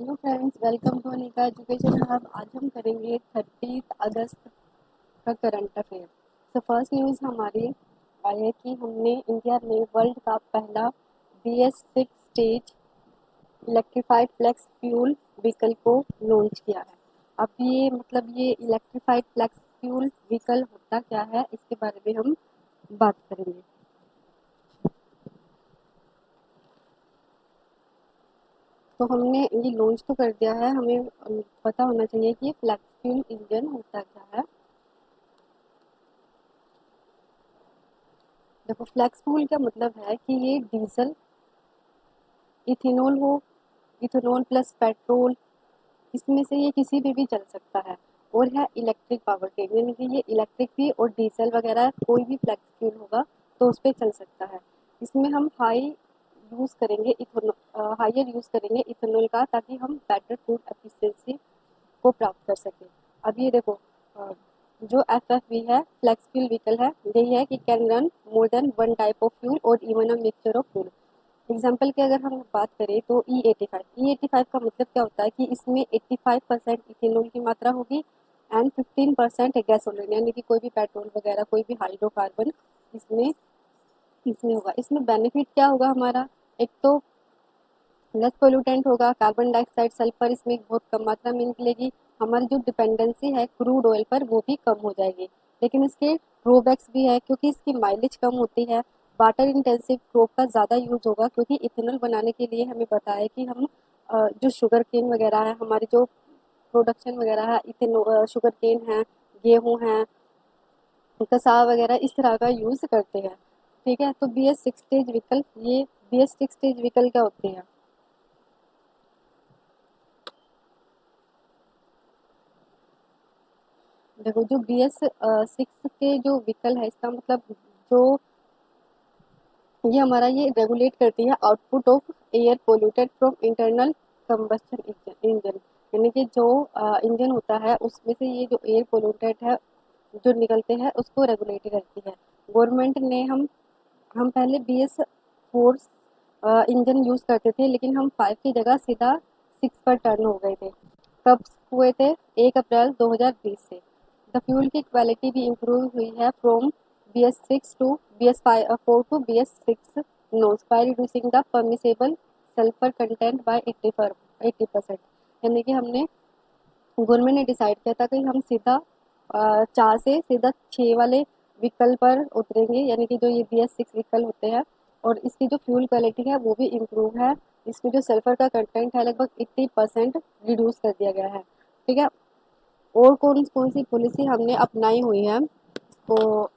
Hello friends, welcome to Anika education hub. आज हम करेंगे 30 अगस्त का करंट अफेयर। तो फर्स्ट न्यूज़ हमारी आई है कि हमने इंडिया में वर्ल्ड का पहला BS6 stage electrified flex fuel vehicle को लॉन्च किया है। अब ये इलेक्ट्रीफाइड फ्लेक्स फ्यूल व्हीकल होता क्या है, इसके बारे में हम बात करेंगे। तो हमने ये लॉन्च तो कर दिया है, हमें पता होना चाहिए कि ये फ्लेक्स फ्यूल इंजन होता क्या है। देखो, फ्लेक्स फ्यूल का मतलब है कि ये डीजल, इथेनॉल हो, इथेनॉल प्लस पेट्रोल, इसमें से ये किसी पे भी चल सकता है। और है इलेक्ट्रिक पावर ट्रेन, यानी कि ये इलेक्ट्रिक भी और डीजल वगैरह कोई भी फ्लेक्स फ्यूल होगा तो उस पर चल सकता है। इसमें हम हायर यूज़ करेंगे इथेनॉल का, ताकि हम बेटर फूड एफिशिएंसी को प्राप्त कर सकें। अब ये देखो, अ, जो FFV है, फ्लेक्स फ्यूल व्हीकल है, यही है कि can run more than one type of fuel और even a mixture of fuel. Example की अगर हम बात करें तो E85 का मतलब क्या होता है कि इसमें 85% इथेनॉल की मात्रा होगी एंड 15% गैसोलीन, यानी कि कोई भी पेट्रोल वगैरह, कोई भी हाइड्रोकार्बन इसमें इसमें होगा। इसमें बेनिफिट क्या होगा हमारा? एक तो लेस पोल्यूटेंट होगा, कार्बन डाइऑक्साइड सल्फर इसमें बहुत कम मात्रा में निकलेगी। हमारी जो डिपेंडेंसी है क्रूड ऑयल पर वो भी कम हो जाएगी। लेकिन इसके ड्रॉबैक्स भी है, क्योंकि इसकी माइलेज कम होती है। वाटर इंटेंसिव क्रॉप का ज़्यादा यूज होगा, क्योंकि इथेनॉल बनाने के लिए हमें पता है कि हम जो शुगर केन वगैरह है, हमारी जो प्रोडक्शन वगैरह है, शुगर केन है, गेहूँ है, कसाव वगैरह इस तरह का यूज करते हैं। ठीक है, तो BS6 स्टेज व्हीकल क्या होते हैं? देखो, जो BS6 के जो व्हीकल है, इसका मतलब जो ये हमारा ये रेगुलेट करती है output of air polluted from internal combustion engine, यानी कि जो इंजन होता है उसमें से ये जो एयर पोल्यूटेड है जो निकलते हैं उसको रेगुलेट करती है। गवर्नमेंट ने हम पहले BS4 इंजन यूज करते थे, लेकिन हम 5 की जगह सीधा 6 पर टर्न हो गए थे। कब हुए थे? 1 अप्रैल 2020 से। द फ्यूल की क्वालिटी भी इम्प्रूव हुई है from BS4 to BS6 norms by reducing the permissible sulphur content by 80%। यानी कि हमने गवर्नमेंट ने डिसाइड किया था कि हम सीधा 4 से सीधा 6 वाले व्हीकल पर उतरेंगे, यानी कि जो ये BS6 व्हीकल होते हैं। और इसकी जो फ्यूल क्वालिटी है वो भी इम्प्रूव है। इसमें जो सल्फर का कंटेंट है लगभग 80% रिड्यूस कर दिया गया है। ठीक है। और कौन कौन सी पॉलिसी हमने अपनाई हुई है तो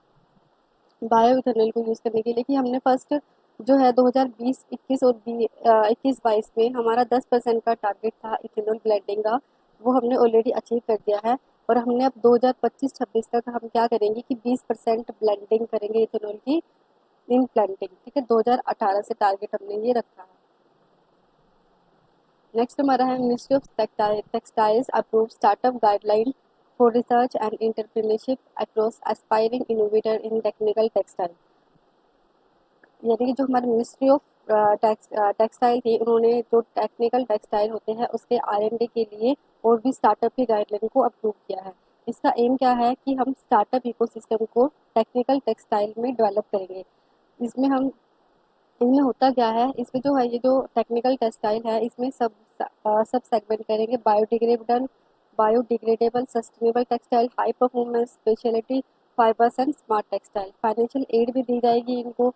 बायो इथेनॉल को यूज़ करने के लिए, कि हमने फर्स्ट जो है 2020-21 और 21-22 में हमारा 10% का टारगेट था इथेनॉल ब्लेंडिंग का, वो हमने ऑलरेडी अचीव कर दिया है। और हमने अब 2025-26 तक हम क्या करेंगे कि 20% ब्लेंडिंग करेंगे इथेनॉल की इन प्लांटिंग। ठीक है, 2018 से टारगेट हमने ये रखा है। नेक्स्ट हमारा है ministry of textiles approve startup guideline for research and entrepreneurship across aspiring innovator in technical textile. यानी कि जो हमारे मिनिस्ट्री ऑफ टेक्सटाइल थी, उन्होंने जो टेक्निकल टेक्सटाइल होते हैं उसके R&D के लिए और भी स्टार्टअप की गाइडलाइन को अप्रूव किया है। इसका एम क्या है कि हम स्टार्टअप इकोसिस्टम को टेक्निकल टेक्सटाइल में डेवलप करेंगे। इसमें हम इसमें होता क्या है, इसमें जो है ये जो टेक्निकल टेक्सटाइल है, इसमें सब सेगमेंट करेंगे: biodegradable sustainable textile, high performance speciality fibres and smart textile. Financial aid भी दी जाएगी इनको।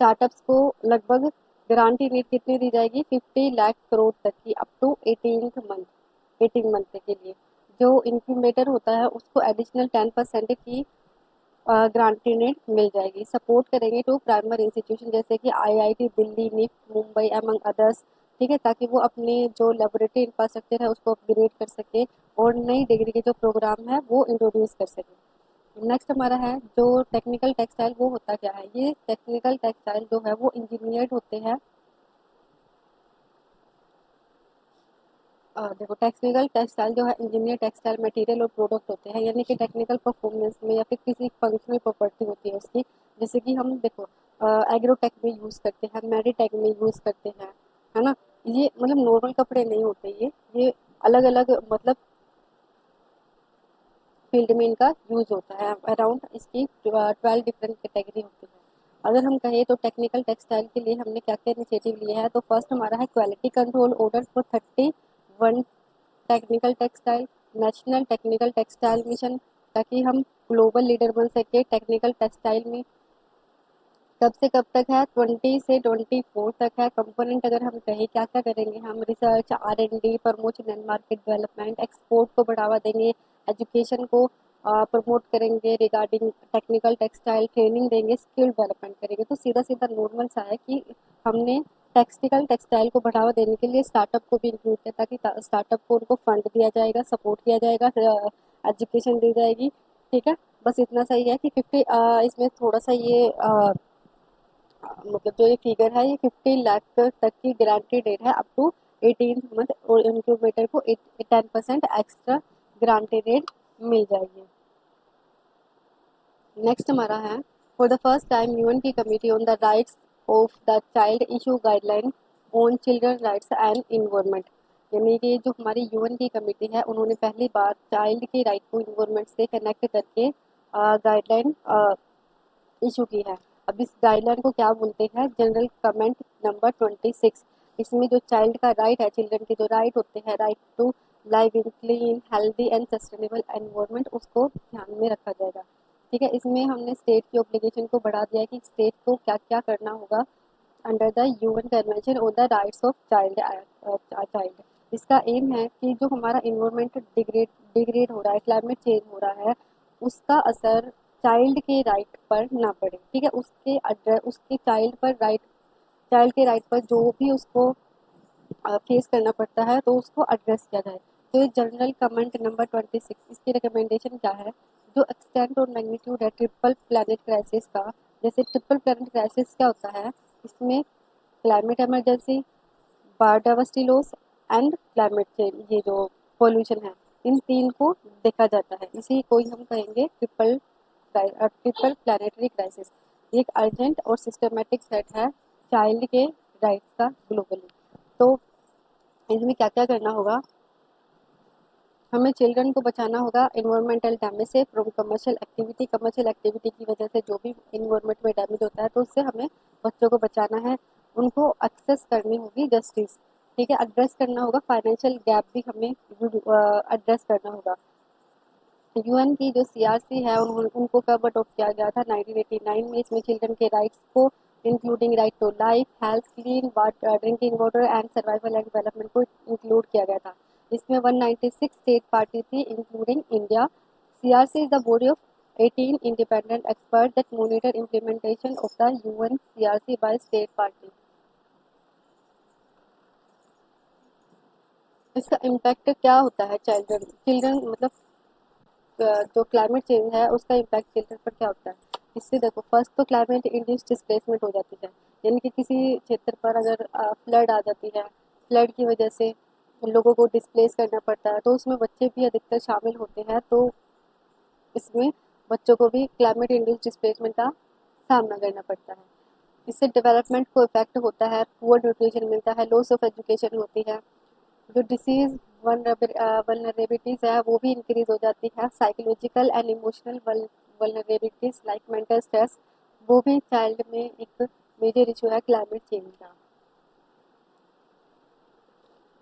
स्टार्टअप्स को लगभग गारंटी रेट कितनी दी जाएगी? 50 लाख करोड़ तक की, अप टू 18 मंथ के लिए। जो इंक्यूबेटर होता है उसको एडिशनल 10% की ग्रांटी रेट मिल जाएगी। सपोर्ट करेंगे टू प्राइमरी इंस्टीट्यूशन जैसे कि IIT Delhi, NIFT Mumbai among others. ठीक है, ताकि वो अपने जो लेबोरेटरी इंफ्रास्ट्रक्चर है उसको अपग्रेड कर सके और नई डिग्री के जो प्रोग्राम है वो इंट्रोड्यूस कर सके। नेक्स्ट हमारा है जो टेक्निकल टेक्सटाइल, वो होता क्या है? ये टेक्निकल टेक्सटाइल जो है वो इंजीनियर्ड होते हैं। देखो, टेक्निकल टेक्सटाइल जो है इंजीनियर टेक्सटाइल मटेरियल और प्रोडक्ट होते हैं, यानी कि टेक्निकल परफॉर्मेंस में या फिर किसी फंक्शनल प्रॉपर्टी होती है उसकी। जैसे कि हम देखो एग्रोटेक में यूज़ करते हैं, मेडिटेक में यूज़ करते हैं, है ना। ये मतलब नॉर्मल कपड़े नहीं होते, ये अलग अलग मतलब फील्ड में इनका यूज होता है। अराउंड इसकी 12 डिफरेंट कैटेगरी होती है। अगर हम कहें तो टेक्निकल टेक्सटाइल के लिए हमने क्या क्या इनिशिएटिव लिए हैं, तो फर्स्ट हमारा है quality control order for 31 technical textile, national technical textile mission, ताकि हम ग्लोबल लीडर बन सके टेक्निकल टेक्सटाइल में। कब से कब तक है, 20 से 24 तक है। कंपोनेंट अगर हम कहें क्या क्या करेंगे, हम research, R&D, promotion and market development, export को बढ़ावा देंगे, एजुकेशन को प्रमोट करेंगे रिगार्डिंग टेक्निकल टेक्सटाइल, ट्रेनिंग देंगे, स्किल डेवलपमेंट करेंगे। तो सीधा सीधा नॉर्मल सा है कि हमने टेक्सटिकल टेक्सटाइल को बढ़ावा देने के लिए स्टार्टअप को भी इंक्लूड किया, ताकि स्टार्टअप को उनको फंड दिया जाएगा, सपोर्ट किया जाएगा, एजुकेशन दी जाएगी। ठीक है, बस इतना सही है कि 50 इसमें थोड़ा सा ये मतलब जो ये फिगर है ये 50 लाख तक की गारंटी डेट है अप टू 18 मंथ, और इंक्यूबेटर को 10% एक्स्ट्रा गारंटी रेट मिल जाएगी। नेक्स्ट हमारा है, for the first time UN की committee on the rights of the child issue guideline on children rights and environment. यानी कि जो हमारी यूएन की कमेटी है उन्होंने पहली बार चाइल्ड के राइट को इन्वायरमेंट से कनेक्ट करके गाइडलाइन इशू की है। अब इस गाइडलाइन को क्या बोलते हैं, जनरल कमेंट नंबर 26। इसमें जो चाइल्ड का राइट है, चिल्ड्रन के जो राइट होते हैं, right to live in clean healthy and sustainable environment, उसको ध्यान में रखा जाएगा। ठीक है, इसमें हमने स्टेट की ऑब्लिगेशन को बढ़ा दिया है कि स्टेट को क्या क्या करना होगा under the UN convention on the rights of child. इसका एम है कि जो हमारा इन्वायरमेंट डिग्रेड डिग्रेड हो रहा है, क्लाइमेट चेंज हो रहा है, उसका असर चाइल्ड के राइट पर ना पड़े। ठीक है, उसके चाइल्ड पर राइट, चाइल्ड के राइट पर जो भी उसको फेस करना पड़ता है तो उसको एड्रेस किया जाए। तो ये जनरल कमेंट नंबर 26, इसकी रिकमेंडेशन क्या है, जो एक्सटेंट और मैग्नीट्यूड है ट्रिपल प्लैनेट क्राइसिस का। जैसे ट्रिपल प्लैनेट क्राइसिस क्या होता है, इसमें climate emergency, biodiversity loss and climate change, ये जो पोल्यूशन है, इन तीन को देखा जाता है। इसी को ही हम कहेंगे ट्रिपल प्लानिटरी क्राइसिस। ये एक अर्जेंट और सिस्टमेटिक थ्रेट है चाइल्ड के राइट्स का ग्लोबली। तो इसमें क्या क्या करना होगा, हमें चिल्ड्रन को बचाना होगा इन्वायरमेंटल डैमेज से from commercial activity. Commercial activity की वजह से जो भी इन्वायरमेंट में डैमेज होता है तो उससे हमें बच्चों को बचाना है। उनको एक्सेस करनी होगी जस्टिस। ठीक है, एड्रेस करना होगा फाइनेंशियल गैप भी हमें एड्रेस करना होगा। यूएन की जो सीआरसी है उनको कब अडॉप्ट किया गया था, 1989 में। इसमें चिल्ड्रन के राइट्स को including right to life, health, clean water, drinking water and survival and development को इंक्लूड किया गया था। इसमें 196 स्टेट पार्टी थी including India. CRC is the body of 18 independent experts that monitor implementation of the UN CRC by state party। इसका impact क्या होता है, चिल्ड्रन चिल्ड्रन मतलब जो क्लाइमेट चेंज है उसका इम्पैक्ट चिल्ड्रन पर क्या होता है। इससे देखो, फर्स्ट तो क्लाइमेट इंड्यूस्ड डिस्प्लेसमेंट हो जाती है, यानी कि किसी क्षेत्र पर अगर फ्लड आ जाती है, फ्लड की वजह से लोगों को डिस्प्लेस करना पड़ता है, तो उसमें बच्चे भी अधिकतर शामिल होते हैं। तो इसमें बच्चों को भी क्लाइमेट इंड्यूस्ड डिस्प्लेसमेंट का सामना करना पड़ता है। इससे डेवलपमेंट को इफेक्ट होता है, पुअर न्यूट्रिशन मिलता है, लॉस ऑफ एजुकेशन होती है, जो डिसीज वनरेबिलिटीज है वो भी इंक्रीज हो जाती है। Psychological and emotional vulnerabilities like mental stress, वो भी चाइल्ड में एक मेजर इशू है क्लाइमेट चेंज का।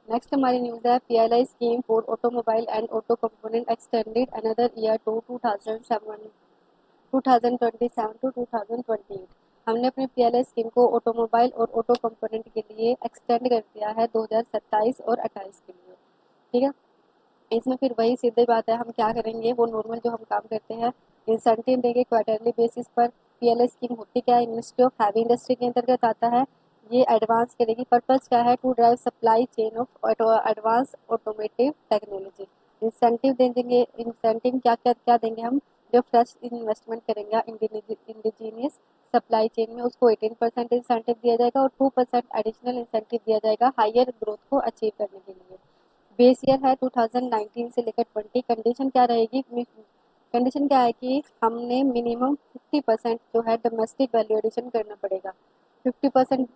नेक्स्ट हमारी न्यूज़ है, PLI scheme for automobile and auto component extended another year to 2027 to 2028। हमने अपने पीएलआई स्कीम को ऑटोमोबाइल और ऑटो कंपोनेंट के लिए एक्सटेंड कर दिया है 2027 और 28 के लिए। ठीक है, इसमें फिर वही सीधी बात है, हम क्या करेंगे, वो नॉर्मल जो हम काम करते हैं, इंसेंटिव देंगे क्वार्टरली बेसिस पर। पीएलआई स्कीम होती क्या है, मिनिस्ट्री ऑफ हैवी इंडस्ट्री के अंतर्गत आता है। ये एडवांस करेगी, पर्पज क्या है, to drive supply chain of advance automotive technology. Incentive देंगे, इंसेंटिव क्या क्या क्या देंगे हम, जो फ्रेश इन्वेस्टमेंट करेंगे इंडिजीनियस सप्लाई चेन में, उसको 18% इंसेंटिव दिया जाएगा और 2% एडिशनल इंसेंटिव दिया जाएगा हायर ग्रोथ को अचीव करने के लिए। बेस ईयर है 2019 से लेकर 20। कंडीशन क्या रहेगी, कंडीशन क्या है कि हमने मिनिमम 50% जो है डोमेस्टिक वैल्यू एडिशन करना पड़ेगा। 50%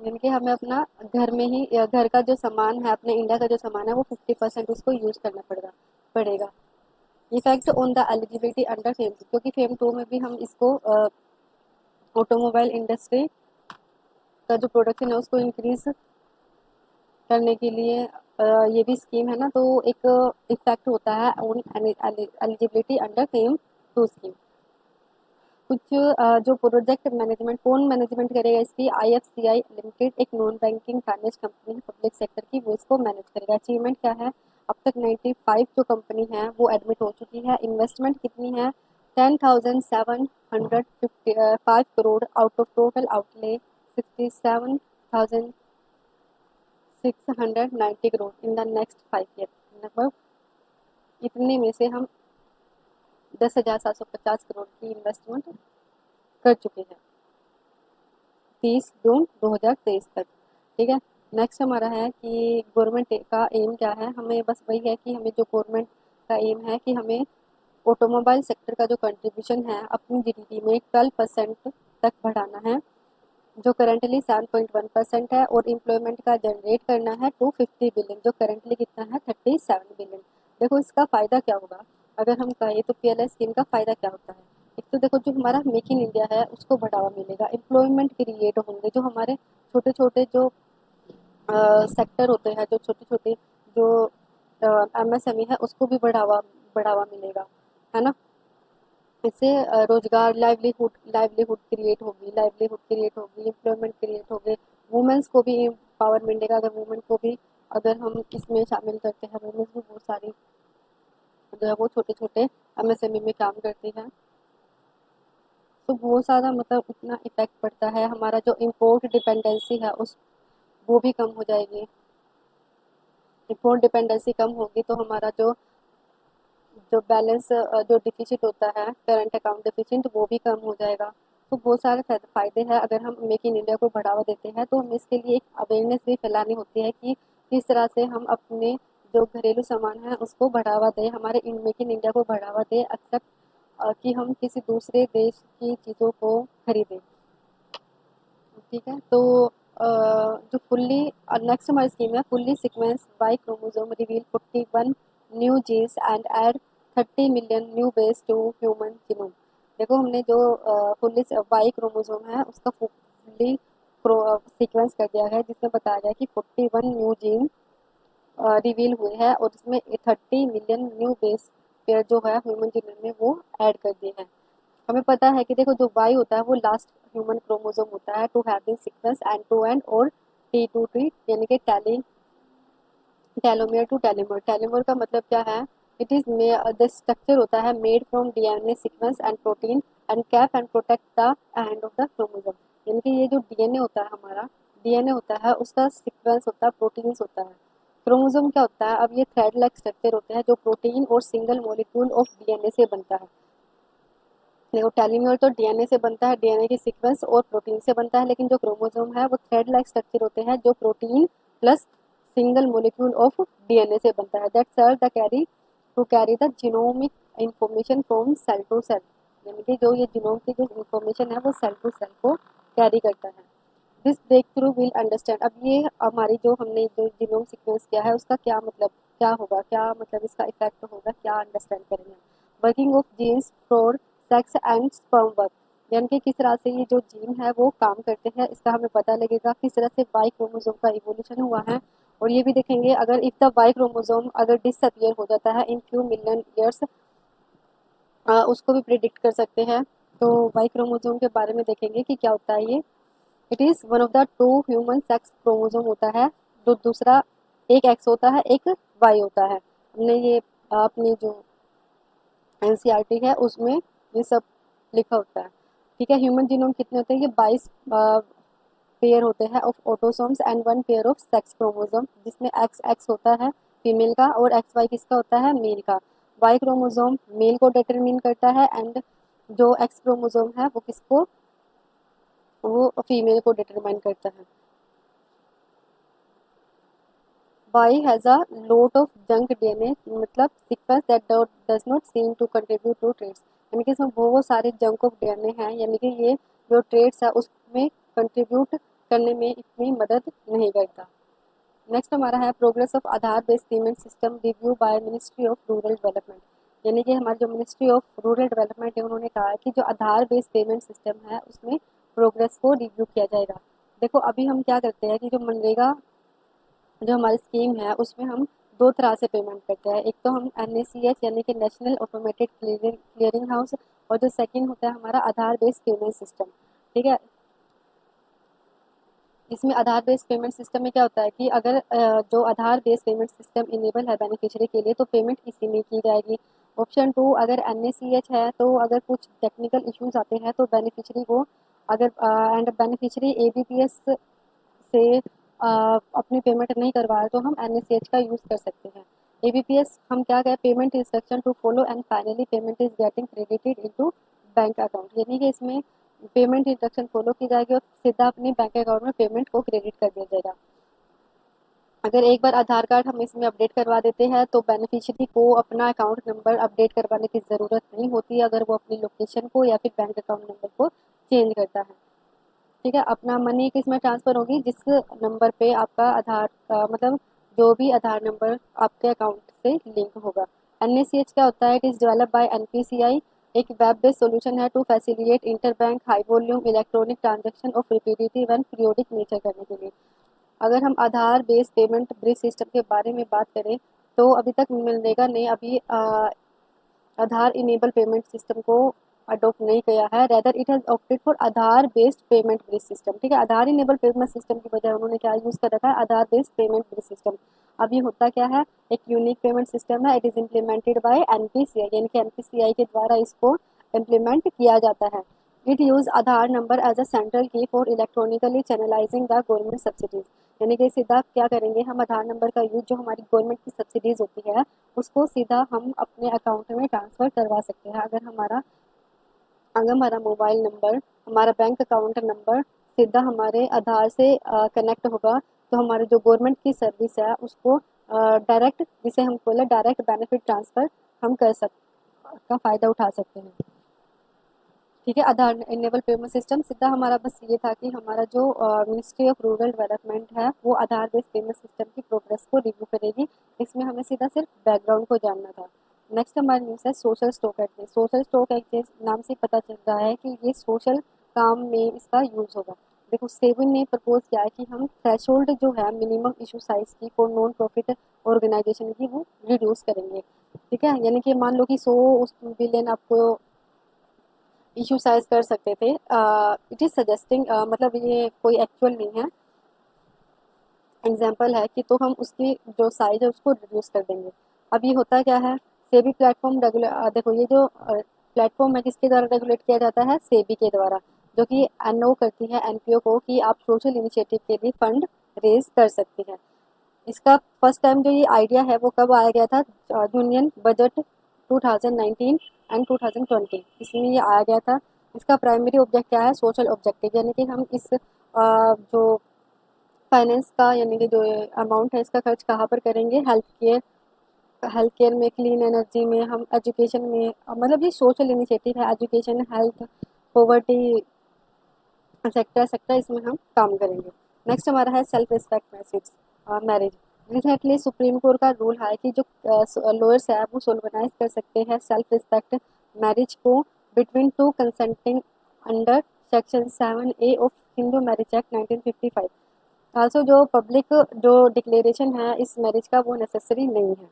यानी कि हमें अपना घर में ही या घर का जो सामान है, अपने इंडिया का जो सामान है वो 50% उसको यूज करना पड़ेगा। Effect on the eligibility under fame 2, क्योंकि फेम 2 में भी हम इसको ऑटोमोबाइल इंडस्ट्री का जो प्रोडक्शन है उसको इंक्रीज करने के लिए ये भी स्कीम है ना, तो एक इफेक्ट होता है on eligibility under fame 2 scheme. कुछ जो प्रोजेक्ट मैनेजमेंट कौन मैनेजमेंट करेगा इसकी, आईएफसीआई लिमिटेड एक नॉन बैंकिंग फाइनेंस कंपनी है पब्लिक सेक्टर की, वो इसको मैनेज करेगा। अचीवमेंट क्या है, अब तक 95 जो कंपनी है वो एडमिट हो चुकी है। इन्वेस्टमेंट कितनी है, 10,755 crore out of total outlay 67,690 crore in the next 5 year. लगभग इतने में से हम 10,750 करोड़ की इन्वेस्टमेंट कर चुके हैं 30 जून 2023 तक। ठीक है। नेक्स्ट हमारा है कि गवर्नमेंट का एम क्या है, हमें बस वही है कि हमें जो गवर्नमेंट का एम है कि हमें ऑटोमोबाइल सेक्टर का जो कंट्रीब्यूशन है अपनी जीडीपी में 12% तक बढ़ाना है, जो करंटली 7.1% है, और एम्प्लॉयमेंट का जनरेट करना है 250 बिलियन, जो करंटली कितना है 37 बिलियन। देखो इसका फ़ायदा क्या होगा, अगर हम कहें तो पीएलआई स्कीम का फ़ायदा क्या होता है। एक तो देखो जो हमारा मेक इन इंडिया है उसको बढ़ावा मिलेगा, एम्प्लॉयमेंट क्रिएट होंगे, जो हमारे छोटे छोटे जो सेक्टर होते हैं, जो छोटे छोटे जो एमएसएमई है उसको भी बढ़ावा बढ़ावा मिलेगा, है ना। इससे रोजगार लाइवलीहुड क्रिएट होगी, एम्प्लॉयमेंट क्रिएट होगी, वुमेन्स को भी पावर मिलेगा। अगर वुमेन को भी अगर हम इसमें शामिल करते हैं, वुमेन्स भी बहुत सारी जो है वो छोटे छोटे एमएसएमई में काम करती हैं, तो बहुत सारा मतलब इतना इफेक्ट पड़ता है। हमारा जो इम्पोर्ट डिपेंडेंसी है उस वो भी कम हो जाएगी। इम्पोर्ट डिपेंडेंसी कम होगी तो हमारा जो जो बैलेंस जो डिफिसिट होता है करंट अकाउंट डिफिसिट वो भी कम हो जाएगा। तो बहुत सारे फायदे हैं। अगर हम मेक इन इंडिया को बढ़ावा देते हैं तो हमें इसके लिए एक अवेयरनेस भी फैलानी होती है कि किस तरह से हम अपने जो घरेलू सामान है उसको बढ़ावा दें, हमारे इन मेक इन इंडिया को बढ़ावा दें, एक्सेप्ट कि हम किसी दूसरे देश की चीज़ों को खरीदें। ठीक है। तो जो फुल्ली नेक्स्ट हमारी स्कीम है fully sequence by chromosome reveal 41 new genes and add 30 million new base to human genome. देखो हमने जो फुल्ली बाई क्रोमोसोम है उसका फुल्ली सीक्वेंस कर दिया है, जिसमें बताया गया कि 41 न्यू जीन रिवील हुए हैं और इसमें 30 मिलियन न्यू बेस पेयर जो है ह्यूमन जीनोम में वो ऐड कर दिए हैं। हमें पता है कि देखो जो वाई होता है वो लास्ट ह्यूमन क्रोमोसोम होता है to have sequence end to end और टी टू टी, यानी कि टेलोमियर टू टेलोमियर। टेलोमियर का मतलब क्या है, इट इज द स्ट्रक्चर होता है made from DNA sequence and protein and cap and protect the end of the chromosome. यानी कि ये जो डीएनए होता है हमारा, डीएनए होता है उसका सीक्वेंस होता है, प्रोटीन्स होता है। क्रोमोसोम क्या होता है, अब ये थ्रेड लाइक स्ट्रक्चर होते हैं जो प्रोटीन और सिंगल मॉलिक्यूल ऑफ डीएनए से बनता है। देखो टेलोमियर तो डीएनए से बनता है, डीएनए की सीक्वेंस और प्रोटीन से बनता है, लेकिन जो क्रोमोसोम है वो थ्रेड लाइक स्ट्रक्चर होते हैं जो protein plus single molecule of DNA से बनता है, that serve the carry to carry the genomic information from cell to cell. यानी कि जो ये जीनोम की जो इंफॉर्मेशन है वो सेल टू सेल को कैरी करता है। This breakthrough will understand, अब ये हमारी जो हमने जो जीनोम सीक्वेंस किया है उसका क्या मतलब क्या होगा, क्या मतलब इसका इफेक्ट होगा, क्या अंडरस्टैंड करेंगे। Working of genes for sex and sperm work, यानी कि किस तरह से ये जो जीन है वो काम करते हैं इसका हमें पता लगेगा, किस तरह से वाई क्रोमोसोम का इवोल्यूशन हुआ है। और ये भी देखेंगे अगर इफ द वाई क्रोमोसोम अगर डिसअपियर हो जाता है इन फ्यू मिलियन ईयर्स, उसको भी प्रिडिक्ट कर सकते हैं। तो वाई क्रोमोसोम के बारे में देखेंगे कि क्या होता है ये। It is one of the two human sex chromosome होता है, जो दूसरा एक एक्स होता है एक वाई होता है। हमने ये अपनी जो एनसीईआरटी है उसमें ये सब लिखा होता है। ठीक है। ह्यूमन जीनोम कितने होते हैं, ये 22 पेयर होते हैं of autosomes and 1 pair of sex chromosome, जिसमें एक्स एक्स होता है फीमेल का और एक्स वाई किसका होता है, मेल का। वाई क्रोमोसोम मेल को डिटरमिन करता है एंड जो एक्स क्रोमोसोम है वो किसको, वो फीमेल को डिटरमाइन करता है। Y has a lot of junk DNA, मतलब sequence that does not seem to contribute to traits, यानी कि इसमें बहुत सारे जंक ऑफ डीएनए हैं, यानी कि ये जो ट्रेड्स है उसमें कंट्रीब्यूट करने में इतनी मदद नहीं करता। नेक्स्ट हमारा है progress of Aadhaar based payment system review by ministry of rural development. यानी कि हमारी जो मिनिस्ट्री ऑफ रूरल डेवलपमेंट है उन्होंने कहा है कि जो आधार बेस्ड पेमेंट सिस्टम है उसमें प्रोग्रेस को रिव्यू किया जाएगा। देखो अभी हम क्या करते हैं कि जो मनरेगा जो हमारी स्कीम है उसमें हम दो तरह से पेमेंट करते हैं। एक तो हम NACH यानी कि नेशनल ऑटोमेटेड क्लियरिंग हाउस, और जो सेकंड होता है हमारा आधार बेस्ड पेमेंट सिस्टम। ठीक है, इसमें आधार बेस्ड पेमेंट सिस्टम में क्या होता है कि अगर जो आधार बेस्ड पेमेंट सिस्टम इनेबल है बेनिफिशियरी के लिए तो पेमेंट इसी में की जाएगी। ऑप्शन 2, अगर NACH है तो अगर कुछ टेक्निकल इश्यूज आते हैं तो बेनिफिशियरी को अगर एंड बेनिफिशियरी ABPS से अपनी पेमेंट नहीं करवाए तो हम NACH का यूज़ कर सकते हैं। ABPS हम क्या कहें, payment instruction to follow and finally payment is getting credited into bank account. यानी कि इसमें पेमेंट इंस्ट्रक्शन फॉलो की जाएगी और सीधा अपने बैंक अकाउंट में पेमेंट को क्रेडिट कर दिया जाएगा। अगर एक बार आधार कार्ड हम इसमें अपडेट करवा देते हैं तो बेनिफिशियरी को अपना अकाउंट नंबर अपडेट करवाने की ज़रूरत नहीं होती है अगर वो अपनी लोकेशन को या फिर बैंक अकाउंट नंबर को चेंज करता है। ठीक है, अपना मनी किस में ट्रांसफ़र होगी, जिस नंबर पे आपका आधार मतलब जो भी आधार नंबर आपके अकाउंट से लिंक होगा। NACH क्या होता है, it is develop by NPCI, एक वेब बेस्ड सॉल्यूशन है to facilitate inter bank high volume electronic transaction of repetitive and periodic nature करने के लिए। अगर हम Aadhaar based payment bridge system के बारे में बात करें तो अभी तक मनरेगा ने अभी आधार इनेबल पेमेंट सिस्टम को अडॉप्ट नहीं किया है, rather it has opted for Aadhaar based payment bridge system. ठीक है, आधार इनेबल पेमेंट सिस्टम की बजाय उन्होंने क्या यूज़ कर रखा है, आधार बेस्ड पेमेंट ब्रिज सिस्टम। अब ये होता क्या है, एक यूनिक पेमेंट सिस्टम है, it is implemented by NPCI, यानी कि NPCI के द्वारा इसको इम्प्लीमेंट किया जाता है। It use Aadhaar number as a central key for electronically channelizing the government subsidies. यानी कि सीधा क्या करेंगे, हम आधार नंबर का यूज जो हमारी गवर्नमेंट की सब्सिडीज होती है उसको सीधा हम अपने अकाउंट में ट्रांसफ़र करवा सकते हैं। अगर हमारा मोबाइल नंबर, हमारा बैंक अकाउंट नंबर सीधा हमारे आधार से कनेक्ट होगा तो हमारे जो गवर्नमेंट की सर्विस है उसको डायरेक्ट, जिसे हम बोले डायरेक्ट बेनिफिट ट्रांसफ़र हम कर सक का फ़ायदा उठा सकते हैं। ठीक है, आधार इनेबल पेमेंट सिस्टम सीधा हमारा बस ये था कि हमारा जो मिनिस्ट्री ऑफ रूरल डेवलपमेंट है वो आधार बेस्ड पेमेंट सिस्टम की प्रोग्रेस को रिव्यू करेगी। इसमें हमें सीधा सिर्फ बैकग्राउंड को जानना था। नेक्स्ट हमारी न्यूज़ है social stock exchange. Social stock exchange नाम से पता चल रहा है कि ये सोशल काम में इसका यूज़ होगा। देखो सेबी ने प्रपोज किया है कि हम थ्रेशोल्ड जो है मिनिमम इशू साइज की फॉर नॉन प्रॉफिट ऑर्गेनाइजेशन की वो रिड्यूस करेंगे। ठीक है, यानी कि मान लो कि 100 बिलियन आपको इशू साइज कर सकते थे। इट इज़ सजेस्टिंग, मतलब ये कोई एक्चुअल नहीं है, एग्जाम्पल है कि तो हम उसकी जो साइज है उसको रिड्यूस कर देंगे। अब ये होता क्या है, सेबी प्लेटफॉर्म देखो ये जो प्लेटफॉर्म है किसके द्वारा रेगुलेट किया जाता है, सेबी के द्वारा, जो कि एनओ करती है एनपीओ को कि आप सोशल इनिशिएटिव के लिए फंड रेज कर सकते हैं। इसका फर्स्ट टाइम जो ये आइडिया है वो कब आया गया था, यूनियन बजट 2019 एंड 2020, इसमें ये आया गया था। इसका प्राइमरी ऑब्जेक्ट क्या है, सोशल ऑब्जेक्टिव, यानी कि हम इस जो फाइनेंस का यानी कि जो अमाउंट है इसका खर्च कहाँ पर करेंगे, हेल्थ केयर में, क्लीन एनर्जी में, हम एजुकेशन में, मतलब ये सोशल इनिशिएटिव है, education, health, poverty sector sector इसमें हम काम करेंगे। नेक्स्ट हमारा है self respect marriage. Recently supreme court का रूल है कि जो लोअर्स है वो सोलमनाइज कर सकते हैं सेल्फ रिस्पेक्ट मैरिज को between two consenting under section 7A of Hindu marriage act 1955। Also जो पब्लिक जो डिक्लेरेशन है इस मैरिज का वो नेसेसरी नहीं है।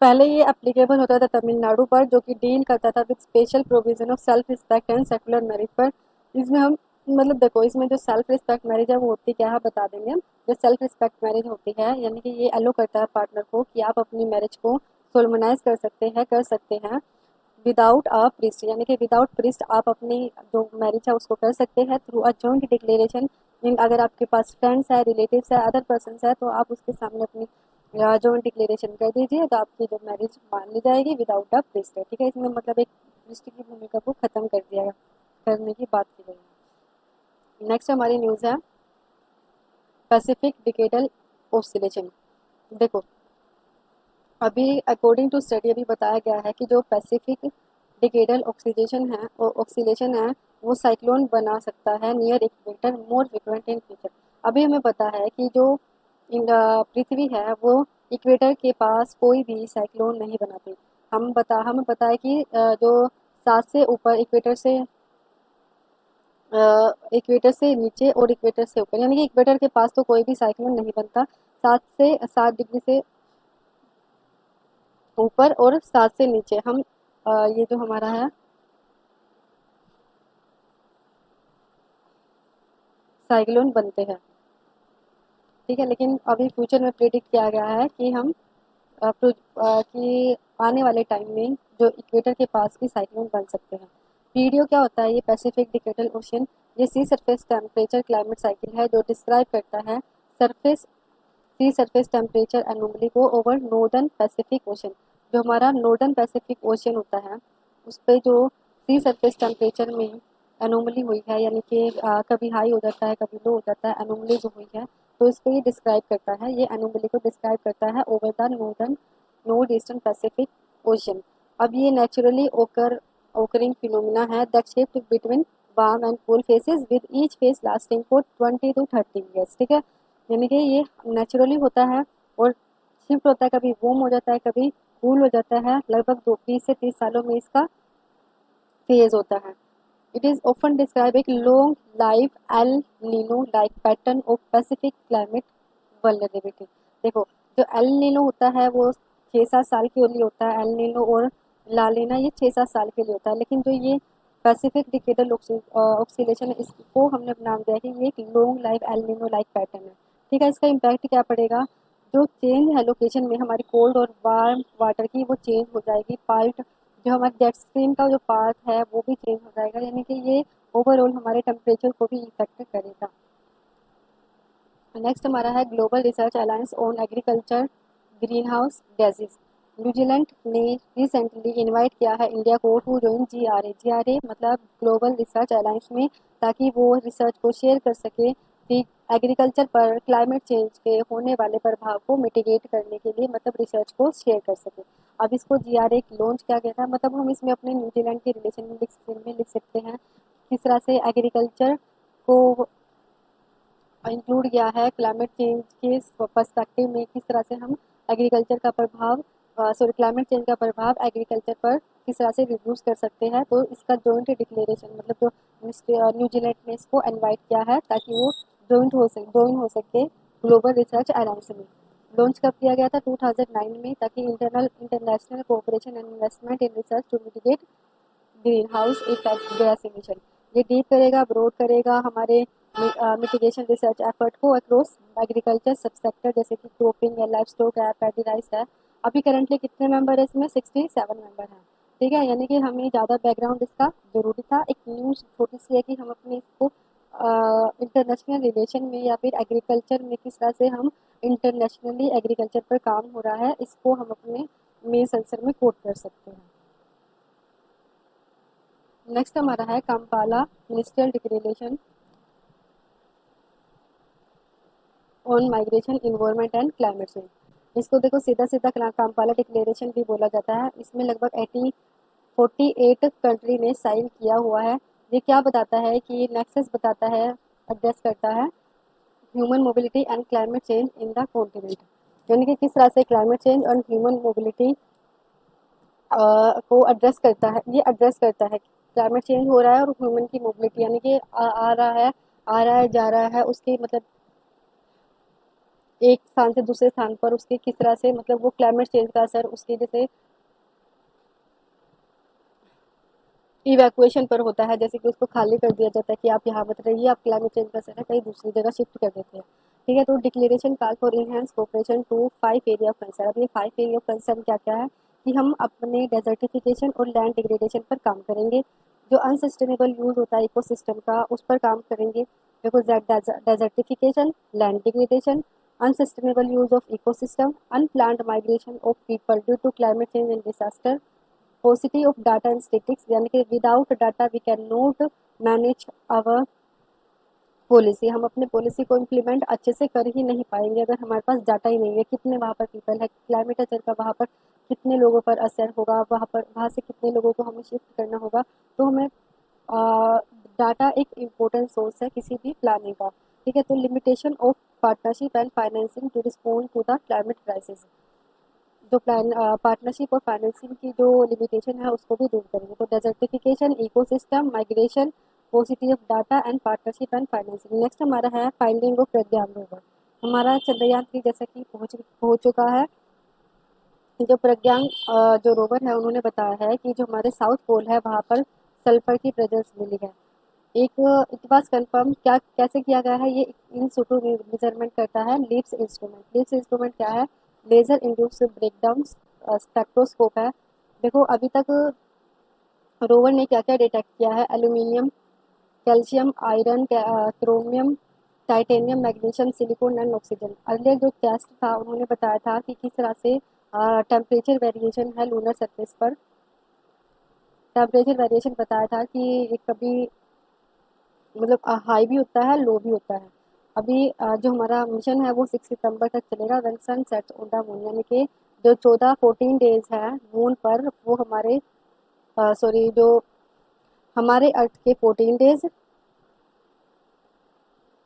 पहले ये एप्लीकेबल होता था तमिलनाडु पर, जो कि डील करता था with special provision of self respect and secular marriage पर। इसमें हम मतलब देखो इसमें जो सेल्फ रिस्पेक्ट मैरिज है वो होती क्या है बता देंगे। जो सेल्फ रिस्पेक्ट मैरिज होती है यानी कि ये अलो करता है पार्टनर को कि आप अपनी मैरिज को सोलमनाइज कर सकते हैं विदाउट अ प्रिस्ट, यानी कि विदाउट प्रिस्ट आप अपनी जो मैरिज है उसको कर सकते हैं थ्रू अ जॉइंट डिक्लेरेशन। अगर आपके पास फ्रेंड्स है, रिलेटिव्स है, अदर पर्सन है तो आप उसके सामने अपनी जॉइंट डिक्लेरेशन कर दीजिए तो आपकी जो मैरिज मान ली जाएगी विदाउट अ प्रिस्ट है। ठीक है, इसमें मतलब एक प्रिस्ट की भूमिका को खत्म कर दिया करने की बात की गई है। नेक्स्ट हमारी न्यूज़ है पैसिफिक डिकेडल ऑसिलेशन। देखो अभी अकॉर्डिंग टू स्टडी अभी बताया गया है कि जो पैसिफिक डिकेडल ऑक्सीलेशन है वो साइक्लोन बना सकता है near equator more frequent in future. अभी हमें पता है कि जो पृथ्वी है वो इक्वेटर के पास कोई भी साइक्लोन नहीं बनाती। हमें पता है कि जो 7 से ऊपर इक्वेटर से नीचे और इक्वेटर से ऊपर, यानी कि इक्वेटर के पास तो कोई भी साइक्लोन नहीं बनता। 7 से 7 डिग्री से ऊपर और 7 से नीचे हम ये जो हमारा है साइक्लोन बनते हैं। ठीक है, लेकिन अभी फ्यूचर में प्रेडिक्ट किया गया है कि कि आने वाले टाइम में जो इक्वेटर के पास भी साइक्लोन बन सकते हैं। पीडीओ क्या होता है? ये पैसिफिक डिकेडल ओशन, ये सी सरफेस टेम्परेचर क्लाइमेट साइकिल है जो डिस्क्राइब करता है सरफेस सी सरफेस टेम्परेचर एनोमली को ओवर नॉर्दर्न पैसिफिक ओशन। जो हमारा नॉर्दर्न पैसिफिक ओशन होता है उस पे जो सी सरफेस टेम्परेचर में एनोमली हुई है, यानी कि कभी हाई हो जाता है कभी लो हो जाता है, एनोमली जो हुई है, तो इसको ये डिस्क्राइब करता है, ये एनोमली को डिस्क्राइब करता है over the north eastern Pacific ocean. अब ये नेचुरली ओकरिंग फिनोमिना है that shift between warm and cool faces with each face lasting for 20 to 30 years। ठीक है, यानी कि ये नेचुरली होता है और शिफ्ट होता है, कभी वार्म हो जाता है कभी कूल हो जाता है, लगभग 20 से 30 सालों में इसका फेज होता है। इट इज ऑफन डिस्क्राइब एक long life El Nino like pattern of Pacific climate vulnerability. देखो, जो एल नीनो होता है वो 6-7 साल के लिए होता है, एल नीनो और ला लेना ये 6-7 साल के लिए होता है, लेकिन जो ये पैसिफिक डिकेडल ऑक्सीलेशन है इसको हमने नाम दिया कि ये एक long life El Nino like pattern है। ठीक है, इसका इम्पैक्ट क्या पड़ेगा? जो चेंज है लोकेशन में हमारी कोल्ड और वार्म वाटर की वो चेंज हो जाएगी, पार्ट जो हमारे जेट स्ट्रीम का जो पार्ट है वो भी चेंज हो जाएगा, यानी कि ये ओवरऑल हमारे टेम्परेचर को भी इफेक्ट करेगा। नेक्स्ट हमारा है global research alliance on agriculture green house gases. New Zealand ने रिसेंटली इनवाइट किया है इंडिया को टू ज्वाइन जीआरए मतलब ग्लोबल रिसर्च अलायंस में, ताकि वो रिसर्च को शेयर कर सके कि एग्रीकल्चर पर क्लाइमेट चेंज के होने वाले प्रभाव को मिटिगेट करने के लिए, मतलब रिसर्च को शेयर कर सके। अब इसको जीआरए लॉन्च किया गया था, मतलब हम इसमें अपने न्यूजीलैंड के रिलेशन में लिख सकते हैं किस तरह से एग्रीकल्चर को इंक्लूड किया है क्लाइमेट चेंज के पर्सपेक्टिव में, किस तरह से हम एग्रीकल्चर का प्रभाव क्लाइमेट चेंज का प्रभाव एग्रीकल्चर पर किस तरह से रिड्यूस कर सकते हैं। तो इसका जॉइंट डिक्लेरेशन मतलब जो न्यूजीलैंड ने इसको इनवाइट किया है ताकि वो ज्वाइन हो सके ग्लोबल रिसर्च अलायंस में। लॉन्च कब किया गया था? 2009 में, ताकि international cooperation and investment in research to mitigate greenhouse effect gas emission. ये डीप करेगा, ब्रॉड करेगा हमारे मिटिगेशन रिसर्च एफर्ट को अक्रॉस एग्रीकल्चर सब सेक्टर, जैसे कि क्रॉपिंग है, लाइफ स्टॉक है, पैडी राइस है। अभी करंटली कितने मेंबर है इसमें? 67 मेंबर हैं। ठीक है, यानी कि हमें ज़्यादा बैकग्राउंड इसका जरूरी था। एक न्यूज़ छोटी सी है कि हम अपने इसको इंटरनेशनल रिलेशन में या फिर एग्रीकल्चर में किस तरह से हम इंटरनेशनली एग्रीकल्चर पर काम हो रहा है, इसको हम अपने मेन सेंसर में कोट कर सकते हैं। नेक्स्ट हमारा है Kampala ministerial declaration on migration environment and climate change. इसको देखो सीधा सीधा कंपाला डिक्लेरेशन भी बोला जाता है। इसमें लगभग 48 कंट्री ने साइन किया हुआ है। ये क्या बताता है कि नेक्सस बताता है, एड्रेस करता है human mobility and climate change in the continent, यानी कि किस तरह से क्लाइमेट चेंज और ह्यूमन मोबिलिटी को एड्रेस करता है। ये एड्रेस करता है क्लाइमेट चेंज हो रहा है और ह्यूमन की मोबिलिटी, यानी कि आ रहा है जा रहा है, उसकी मतलब एक स्थान से दूसरे स्थान पर उसके किस तरह से मतलब वो क्लाइमेट चेंज का असर उसके जैसे इवैक्यूएशन पर होता है, जैसे कि उसको खाली कर दिया जाता है कि आप यहाँ मत रहिए, आप क्लाइमेट चेंज का असर है कहीं दूसरी जगह शिफ्ट कर देते हैं। ठीक है, तो declaration call for enhance cooperation to 5 area of concern. अब ये 5 एरिया ऑफ कंसर्न क्या क्या है कि हम अपने डेजर्टिफिकेशन और लैंड डिग्रेडेशन पर काम करेंगे, जो अनसस्टेनेबल यूज होता है इकोसिस्टम का उस पर काम करेंगे। देखो, desertification, land degradation, unsustainable use of ecosystem, unplanned migration of people due to climate change and disaster, paucity of data and statistics, यानी कि without data we can not manage our policy. हम अपने पॉलिसी को implement अच्छे से कर ही नहीं पाएंगे अगर हमारे पास डाटा ही नहीं है, कितने वहाँ पर पीपल है, क्लाइमेट चेंज का वहाँ पर कितने लोगों पर असर होगा, वहाँ से कितने लोगों को हमें शिफ्ट करना होगा। तो हमें डाटा एक इम्पोर्टेंट सोर्स है किसी भी प्लानिंग का। ठीक है, तो limitation of partnership and financing to respond to the climate crisis. जो पार्टनरशिप और फाइनेंसिंग की जो लिमिटेशन है उसको भी दूर करेंगे। तो desertification, ecosystem migration, positive data and partnership and financing. Next हमारा है फाइंडिंग ऑफ प्रज्ञान रोवर। हमारा चंद्रयान 3 जैसा कि पहुंच चुका है। जो प्रज्ञान जो रोवर है उन्होंने बताया है कि जो हमारे साउथ पोल है वहाँ पर सल्फर की प्रेजेंस मिली है। एक इट वाज कंफर्म, क्या कैसे किया गया है ये, इन सिटू मेजरमेंट करता है लीप्स इंस्ट्रूमेंट। लीप्स इंस्ट्रूमेंट क्या है, लेजर इंड्यूस्ड ब्रेकडाउन स्पेक्ट्रोस्कोप है। देखो अभी तक रोवर ने क्या क्या डिटेक्ट किया है, aluminium, calcium, iron, chromium, titanium, magnesium, silicon and oxygen. Earlier जो टेस्ट था उन्होंने बताया था कि किस तरह से टेम्परेचर वेरिएशन है लूनर सरफेस पर। टेम्परेचर वेरिएशन बताया था कि कभी मतलब हाई भी होता है, लो भी होता है। अभी जो हमारा मिशन है वो 6 सितंबर तक चलेगा, when sun sets on the moon, यानी कि जो 14-14 डेज है मून पर, वो हमारे सॉरी जो हमारे अर्थ के 14 डेज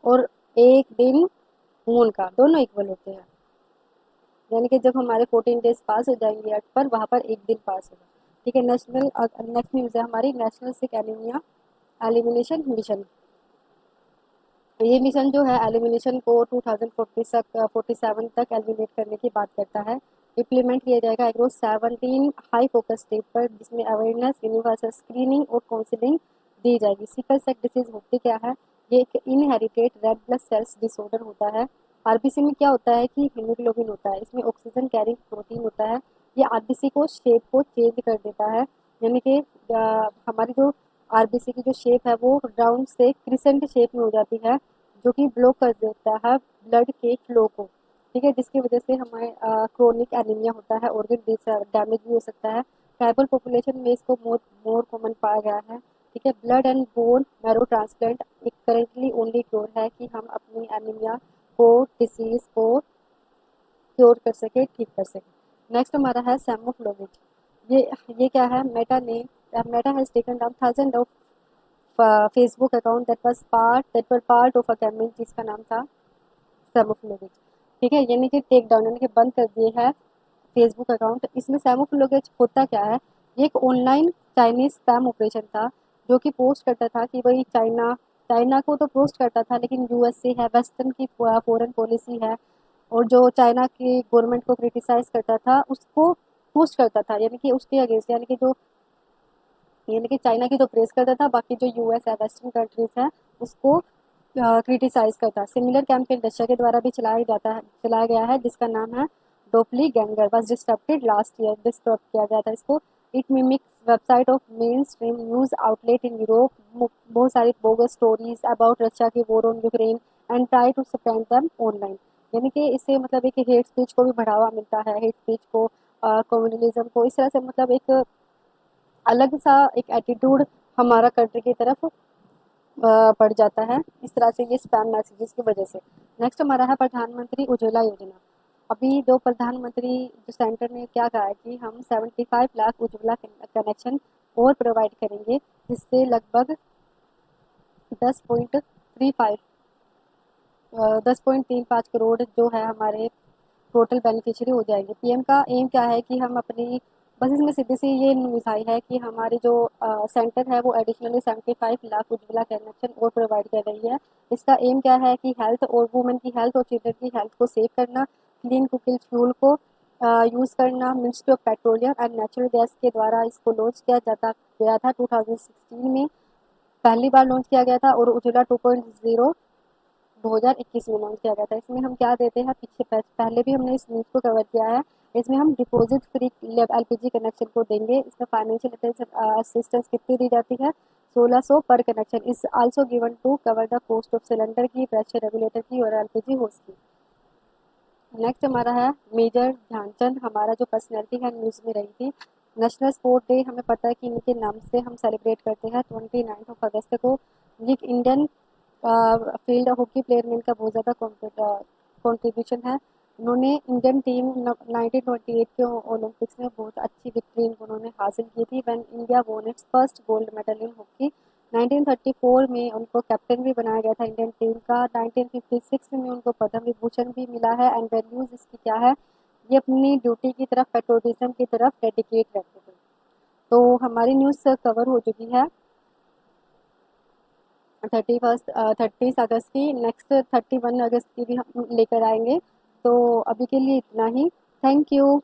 और एक दिन मून का, दोनों इक्वल होते हैं। यानी कि जब हमारे 14 डेज पास हो जाएंगे अर्थ पर, वहाँ पर एक दिन पास होगा। ठीक है, नेक्स्ट न्यूज़ है हमारी नेशनल सिक एनीमिया एलिमिनेशन मिशन। ये मिशन जो है एलिमिनेशन को 2047 तक एलिमिनेट करने की बात करता है। इम्प्लीमेंट किया जाएगा एग्रो 17 हाई फोकस स्टेट पर, जिसमें अवेयरनेस, यूनिवर्सल स्क्रीनिंग और काउंसलिंग दी जाएगी। सिकल सेल डिसीज होती क्या है, ये एक inherited red blood cells disorder होता है। आरबीसी में क्या होता है कि हीमोग्लोबिन होता है, इसमें ऑक्सीजन कैरिंग प्रोटीन होता है। ये आरबीसी को शेप को चेंज कर देता है, यानी कि हमारी जो आरबीसी की जो शेप है वो राउंड से क्रिसेंट शेप में हो जाती है, जो कि ब्लॉक कर देता है ब्लड के फ्लो को। ठीक है, जिसकी वजह से हमें क्रोनिक एनीमिया होता है, ऑर्गन डैमेज भी हो सकता है। ट्राइबल पॉपुलेशन में इसको मोर मोर कॉमन पाया गया है। ठीक है, blood and bone marrow transplant एक करेंटली ओनली क्योर है कि हम अपनी एनीमिया को, डिसीज को क्योर कर सके, ठीक कर सके। नेक्स्ट हमारा है सेमोफ्लोविच। ये क्या है, Meta has taken down thousand of Facebook account that were part of a campaign जिसका नाम था सेमोफ्लोविच। ठीक है, यानी कि टेक डाउन यानी कि बंद कर दिए है फेसबुक अकाउंट। इसमें सेमोफ्लोविच होता क्या है, ये एक ऑनलाइन चाइनीज स्पैम ऑपरेशन था, जो कि पोस्ट करता था कि भाई चाइना चाइना को तो पोस्ट करता था, लेकिन यूएसए है, वेस्टर्न की फॉरेन पॉलिसी है, और जो चाइना की गवर्नमेंट को क्रिटिसाइज करता था उसको पोस्ट करता था, यानी कि उसके अगेंस्ट, यानी कि चाइना की तो प्रेस करता था, बाकी जो यूएस है, वेस्टर्न कंट्रीज है, उसको क्रिटिसाइज करता। सिमिलर कैंपेन रशिया के द्वारा भी चलाया गया है, जिसका नाम है डोपली गैंगर, बस डिस्टर्बेड लास्ट ईयर, डिस्टर्ब किया गया था इसको। It mimics website of mainstream news outlet in Europe, बहुत सारी बोगस स्टोरीज अबाउट रशिया की war on Ukraine and try to spread them online. यानी कि इससे मतलब एक हेट स्पीच को भी बढ़ावा मिलता है, हेट स्पीच को, कम्युनलिज्म को, इस तरह से मतलब एक अलग सा एक एटीट्यूड हमारा कंट्री की तरफ बढ़ जाता है, इस तरह से ये स्पैम मैसेजेस की वजह से। नेक्स्ट हमारा है प्रधानमंत्री उज्ज्वला योजना। अभी जो प्रधानमंत्री जो सेंटर ने क्या कहा है कि हम 75 लाख उज्ज्वला कनेक्शन और प्रोवाइड करेंगे, जिससे लगभग 10.35 10.35 करोड़ जो है हमारे टोटल बेनिफिशियरी हो जाएंगे। पीएम का एम क्या है कि हम अपनी, बस इसमें सीधी सी ये न्यूज़ आई है कि हमारी जो सेंटर है वो एडिशनली 75 लाख उज्ज्वला कनेक्शन और प्रोवाइड कर रही है। इसका एम क्या है कि हेल्थ और वुमेन की हेल्थ और चिल्ड्रन की हेल्थ को सेव करना, क्लीन कुकिंग फ्यूल को यूज़ करना, ministry of petroleum and natural gas के द्वारा इसको लॉन्च किया जाता गया था 2016 में, पहली बार लॉन्च किया गया था। और उज्ज्वला 2.0 2021 में लॉन्च किया गया था। इसमें हम क्या देते हैं, पहले भी हमने इस न्यूज़ को कवर किया है। इसमें हम डिपॉजिट फ्री एलपीजी कनेक्शन को देंगे। इसमें फाइनेंशियल असिस्टेंस कितनी दी जाती है, 1600 पर connection is also given to cover the cost of cylinder की, प्रेशर रेगुलेटर की और एलपीजी होस्ट की। नेक्स्ट हमारा है मेजर ध्यानचंद, हमारा जो पर्सनैलिटी है न्यूज़ में रही थी। नेशनल स्पोर्ट डे हमें पता है कि इनके नाम से हम सेलिब्रेट करते हैं 29 अगस्त को। ये इंडियन फील्ड हॉकी प्लेयर में इनका बहुत ज़्यादा कॉन्ट्रीब्यूशन है। उन्होंने इंडियन टीम 1928 के ओलंपिक्स में बहुत अच्छी विक्ट्री उन्होंने हासिल की थी व्हेन इंडिया वोन it's first gold medal in hockey. 1934 में उनको कैप्टन भी बनाया गया था इंडियन टीम का। 1956 में उनको पद्म विभूषण भी मिला है। एंड वैल्यूज इसकी क्या है, ये अपनी ड्यूटी की तरफ, पेट्रोटिज्म की तरफ डेडिकेट रहते थे। तो हमारी न्यूज़ कवर हो चुकी है 30 अगस्त की। नेक्स्ट 31 अगस्त की भी हम लेकर आएंगे। तो अभी के लिए इतना ही। Thank you.